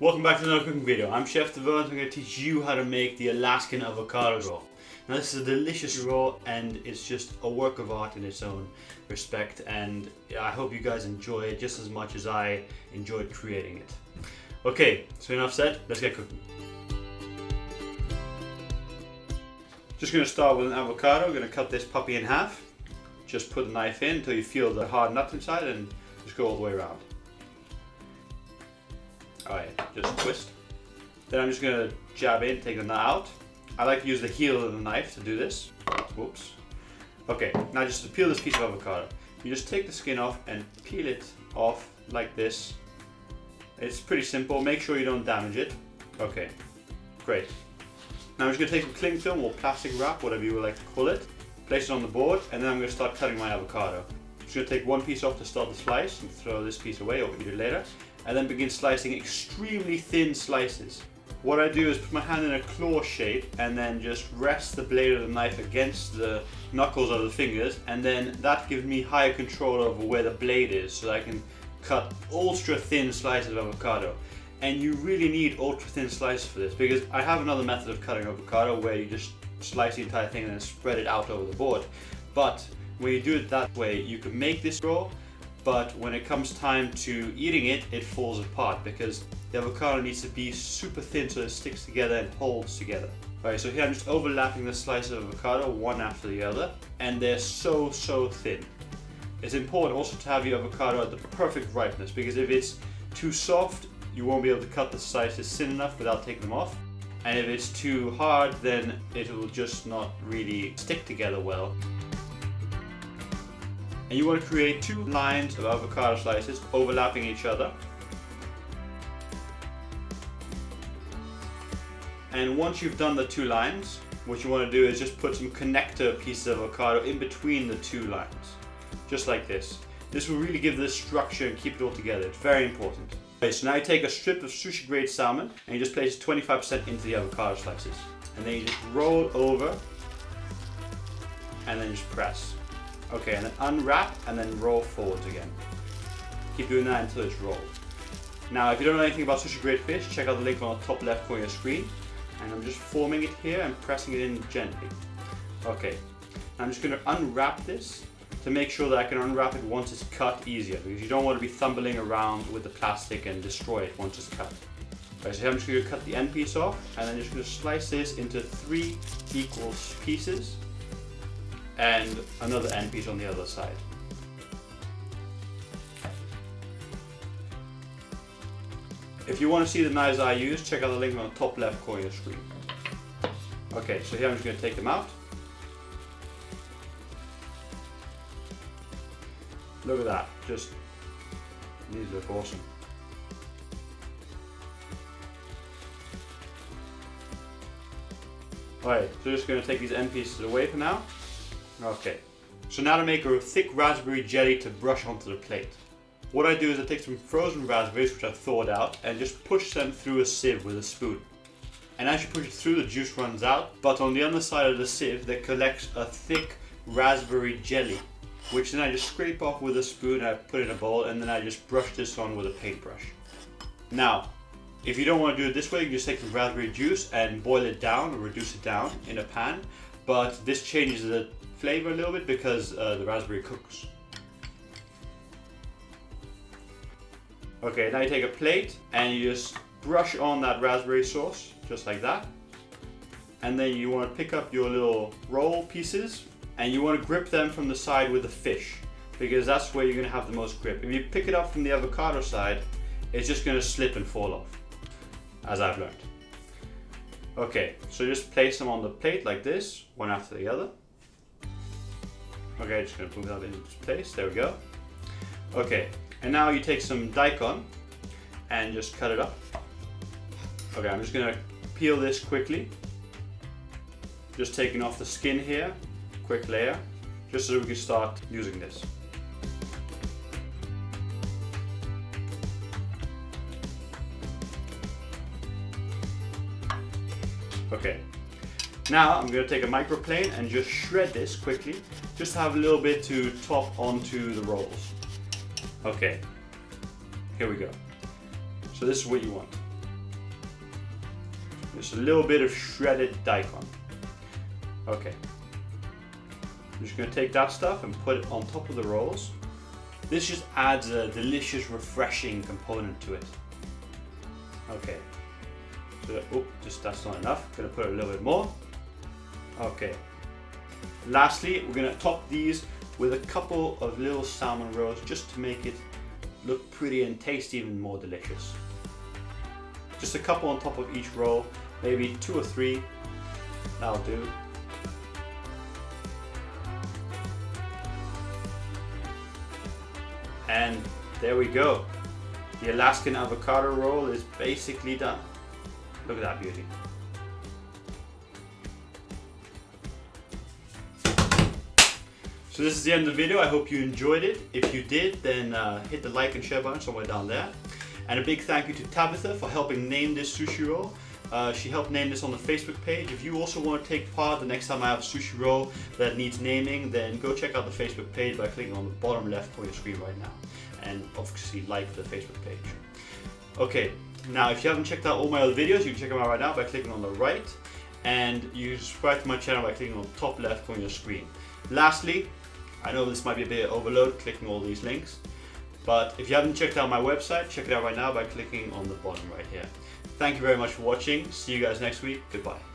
Welcome back to another cooking video. I'm Chef Devaux and I'm going to teach you how to make the Alaskan avocado roll. Now this is a delicious roll and it's just a work of art in its own respect, and I hope you guys enjoy it just as much as I enjoyed creating it. Okay, so enough said, let's get cooking. Just going to start with an avocado. I'm going to cut this puppy in half. Just put the knife in until you feel the hard nut inside and just go all the way around. Alright, just twist. Then I'm just going to jab in, take the nut out. I like to use the heel of the knife to do this. Whoops. Okay, now just to peel this piece of avocado. You just take the skin off and peel it off like this. It's pretty simple. Make sure you don't damage it. Okay, great. Now I'm just going to take some cling film or plastic wrap, whatever you would like to call it. Place it on the board, and then I'm going to start cutting my avocado. I'm just going to take one piece off to start the slice and throw this piece away or eat it later. And then begin slicing extremely thin slices. What I do is put my hand in a claw shape and then just rest the blade of the knife against the knuckles of the fingers, and then that gives me higher control over where the blade is, so that I can cut ultra thin slices of avocado. And you really need ultra thin slices for this, because I have another method of cutting avocado where you just slice the entire thing and then spread it out over the board. But when you do it that way, you can make this roll, but when it comes time to eating it, it falls apart because the avocado needs to be super thin so it sticks together and holds together. Alright, so here I'm just overlapping the slices of avocado one after the other, and they're so thin. It's important also to have your avocado at the perfect ripeness, because if it's too soft, you won't be able to cut the slices thin enough without taking them off. And if it's too hard, then it will just not really stick together well. And you want to create two lines of avocado slices overlapping each other. And once you've done the two lines, what you want to do is just put some connector pieces of avocado in between the two lines. Just like this. This will really give this structure and keep it all together. It's very important. Okay, so now you take a strip of sushi grade salmon and you just place 25% into the avocado slices. And then you just roll over and then just press. Okay, and then unwrap and then roll forwards again. Keep doing that until it's rolled. Now, if you don't know anything about sushi grade fish, check out the link on the top left corner of your screen. And I'm just forming it here and pressing it in gently. Okay, now I'm just going to unwrap this to make sure that I can unwrap it once it's cut easier, because you don't want to be fumbling around with the plastic and destroy it once it's cut. Right, so here I'm just going to cut the end piece off and then just going to slice this into 3 equal pieces and another end piece on the other side. If you want to see the knives I use, check out the link on the top left corner of your screen. Okay, so here I'm just going to take them out. Look at that, just, these look awesome. Alright, so just going to take these end pieces away for now. Okay, so now to make a thick raspberry jelly to brush onto the plate. What I do is I take some frozen raspberries, which I've thawed out, and just push them through a sieve with a spoon. And as you push it through, the juice runs out, but on the underside of the sieve there collects a thick raspberry jelly, which then I just scrape off with a spoon and I put in a bowl, and then I just brush this on with a paintbrush. Now, if you don't want to do it this way, you can just take some raspberry juice and boil it down or reduce it down in a pan, but this changes the flavor a little bit because the raspberry cooks. Okay, now you take a plate and you just brush on that raspberry sauce, just like that. And then you want to pick up your little roll pieces and you want to grip them from the side with the fish, because that's where you're going to have the most grip. If you pick it up from the avocado side, it's just going to slip and fall off, as I've learned. Okay, so just place them on the plate like this, one after the other. Okay, just going to move that into place, there we go. Okay, and now you take some daikon and just cut it up. Okay, I'm just going to peel this quickly. Just taking off the skin here, quick layer, just so we can start using this. Okay, now I'm going to take a microplane and just shred this quickly, just to have a little bit to top onto the rolls. Okay, here we go. So this is what you want. Just a little bit of shredded daikon. Okay. I'm just going to take that stuff and put it on top of the rolls. This just adds a delicious, refreshing component to it. Okay. So, that's not enough. I'm going to put a little bit more. Okay. Lastly, we're going to top these with a couple of little salmon rolls just to make it look pretty and taste even more delicious. Just a couple on top of each roll, maybe 2 or 3. That'll do. And there we go. The Alaskan avocado roll is basically done. Look at that beauty. So this is the end of the video. I hope you enjoyed it. If you did, then hit the like and share button somewhere down there. And a big thank you to Tabitha for helping name this sushi roll. She helped name this on the Facebook page. If you also want to take part the next time I have a sushi roll that needs naming, then go check out the Facebook page by clicking on the bottom left corner of your screen right now. And obviously like the Facebook page. Okay, now if you haven't checked out all my other videos, you can check them out right now by clicking on the right. And you can subscribe to my channel by clicking on the top left corner of your screen. Lastly, I know this might be a bit of overload clicking all these links, but if you haven't checked out my website, check it out right now by clicking on the bottom right here. Thank you very much for watching. See you guys next week. Goodbye.